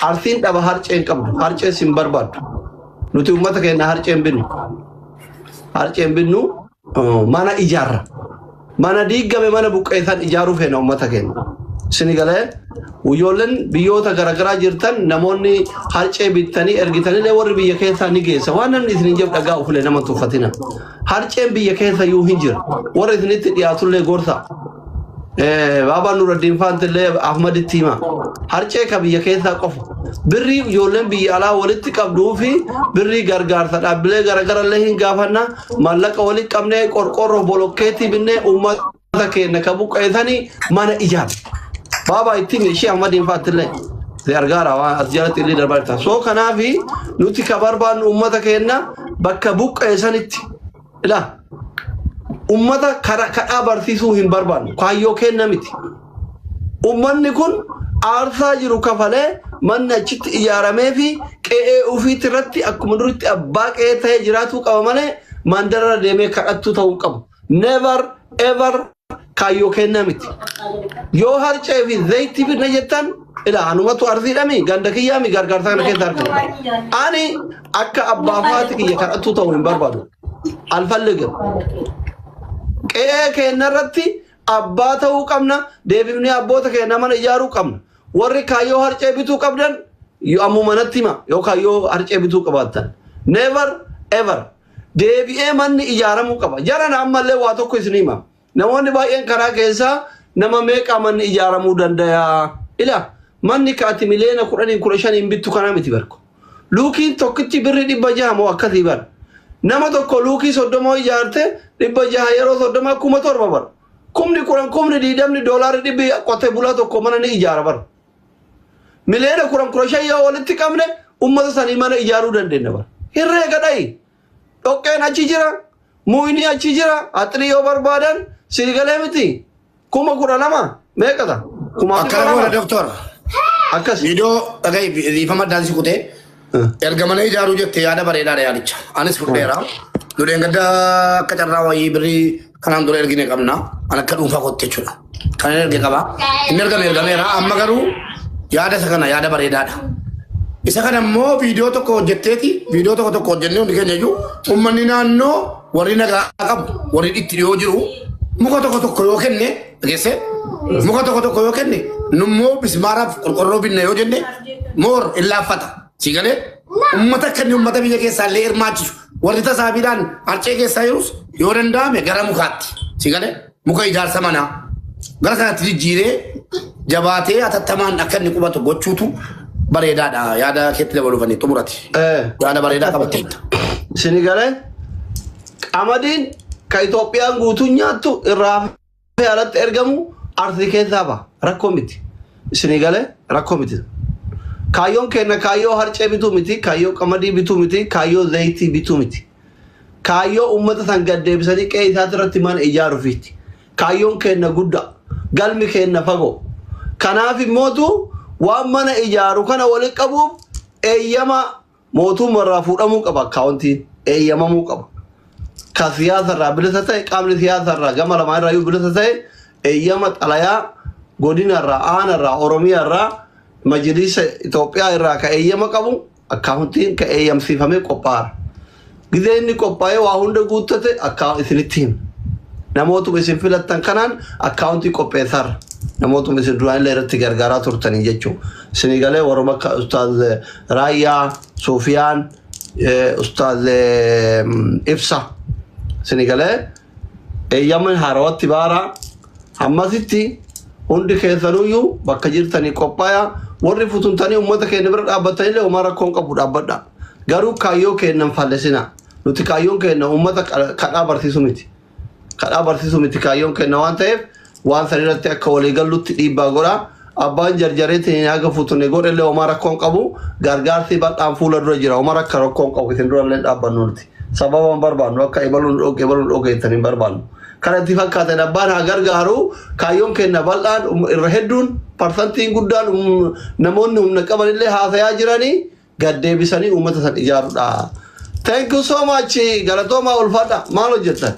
arsiin dhaba harceen qabdu harcee sin barbaadu nuti ummata keenya harceen binnu mana ijaarra mana diigame mana buqqeessan ijaaruu feena ummata keenya sinigalee ujoolleen biyyoota garagaraa jirtan namoonni harcee bittanii ergitanii warri biyya keessaa ni geessa waan namni isin jeb dhagaa ufule nama tuffatina harceen biyya keessa yuu hin jira warri isinitti dhiyaatullee gorsa Baba Nuruddin Fantillee Ahmad Tima harcee ka biyya keessaa qofa birri ujoolleen biyya alaa walitti qabduu fi birri gargaarsa dhaabbilee garagara illee hin gaafanna maallaqa walitti qabnee qorqorroo bolokkeetii binnee ummata keenya ka buqqeessanii mana ijaar Baba ittiin ishee Ahmad Fantillee gargaara waan asjaalatti illee darbarta soo kanaafi nuti ka barbaannu ummata keenya bakka buqqeessanitti ila ummata kadhaa barsiisuu hin barbaannu kaayyoo kenna miti ummanni kun aarsaa jiru kafalee manni achitti ijaaramee fi qe'ee ufiitti irratti akkuma duritti abbaa qe'ee ta'ee jiraatuu qaba malee mandarra deemee kadhattuu ta'uu qabu never ever kaayyoo kenna miti yoo harcee fi zayitii binna jettan ila anumatu arsiidhami ganda kiyyaami gargaarsa kana keessa argama ani akka abbaa faati kiyya kadhattuu ta'uu hin barbaadu alfallige qe'ee keenya irratti abbaa ta'uu qabna deebifnee abboota keenya mana ijaaruu qabna warri kaayyoo harcee bituu qabdan yoo ammumanatti hima yoo kaayyoo harcee bituu qabaattan never ever deebi'ee manni ijaaramuu qaba jaran ammallee waa tokko isin hima namoonni baay'een karaa keessaa nama meeqa manni ijaaramuu danda'a ila manni kaati miliyoona 10-15 bittu kana miti barko luukiin tokkitti birri 600 moo akkasii bar nama tokko luukii 30 ijaarte 600 yeroo 30 kuma 7 bar kumni diidamni doolaari 100 qote bulaa tokko mana ni ijaara bar miliyoona 10 yoo walitti qabne ummata sanii mana ijaaruu dandeenya bar hirreega dhayi dhoqqeen achi jira muuyni achi jira atri yoo barbaadan sirgalee miti kuma 12 meeqata kuma akkana doktor akkas video dhagai rifama dansi kute ergamana ijaaruu jette yaada bareedaadha yaadicha anis fudheera dureen gadda akka carraa wayii birrii kanaan dura ergine qabna an akka dhuunfaa kotte jechuudha kan erge qaba inni ergameera amma garuu yaada isa kana yaada bareedaadha isa kana immoo viidiyoo tokko hojjetteeti viidiyoo tokko hojjennee hundi keenya iyyuu ummanni naannoo warri nagaa qabu warri itti dhiyoo jiru muka tokko yoo kenne dhageesse muka tokko yoo kenne nummoo bismaaraaf qorqorroo binne yoo jenne moor illaaffata sigale ummata kan ummata biyya keessaa illee hirmaachisu warri tasaabiidhaan harcee keessaa jirus yoo danda'ame gara mukaatti sigale muka ijaarsa manaa gara kanatti jijjiiree jabaatee atattamaan akka inni qubatu gochuutu bareedaadha yaada keetti dabalufanii xumurati yaada bareedaa qabatteetta sinigale qamadiin ka Itoophiyaan guutuu nyaattu irraa fi alatti ergamu arsii keessaa ba rakkoo miti sinigale rakkoo miti kaayyoon keenya kaayyoo harcee bituu miti kaayyoo qamadii bituu miti kaayyoo zayitii bituu miti kaayyoo ummata san gaddeebisanii qe'ee isaati irratti mana ijaaruufiiti kaayyoon keenya guddaa galmi keenya fagoo kanaaf immootu waan mana ijaaru kana waliin qabuuf eeyyama mootummaarraa fuudhamuu qaba akkaawuntiin eeyyamamuu qaba ka siyaasarraa bilisa ta'e qaamni siyaasarraa gama lamaa irraa bilisa ta'e eeyyama xalayaa godinarraa aanarraa oromiyaarraa majlisa Itoophiyaa irraa ka eeyyama qabu akkaawuntiin ka eeyyamsiifamee qophaa'ara gizee inni qophaa'ee waa hunda guuttate akkaawun isinitti hima namootuma isin filattan kanaan akkaawuntii qopheessarra namootuma isin duraan illee irratti gargaaraa turtanii jechuudha sinigalee warra akka ustaaz Raayyaa Soofiyaan ustaaz Ibsa sinigalee eeyyamni haarawatti baara hammasitti hundi keessanuyyuu bakka jirtanii qophaa'aa warri futuntanii ummata keenya bira dhaabbatanii illee umara rakkoon qabu dhaabbadha garuu kaayyoo keennan fallesina nuti kaayyoon keenya ummata kadhaa barsiisu miti kaayyoon keenya waan ta'eef waan san irratti akka waliigallutti dhiibbaa godha abbaan jarjareetiin haga futunne godhe illee umara rakkoon qabu gargaarsi bal'aan fuula dura jira umara akka rakkoon qabu isin dura illee dhaabbannu nuti sababaan barbaannu akka ibaluun dhogeettanii barbaannu kana itti fakkaatan abbaan haa gargaaru kaayyoon keenya bal'aan irra hedduun parsantiin guddaan namoonni humna qaban illee haasayaa jiranii gaddeebisanii uummata san ijaaruudha. Thank you so much. Galatoomaa ulfaadha. Maal hojjettan?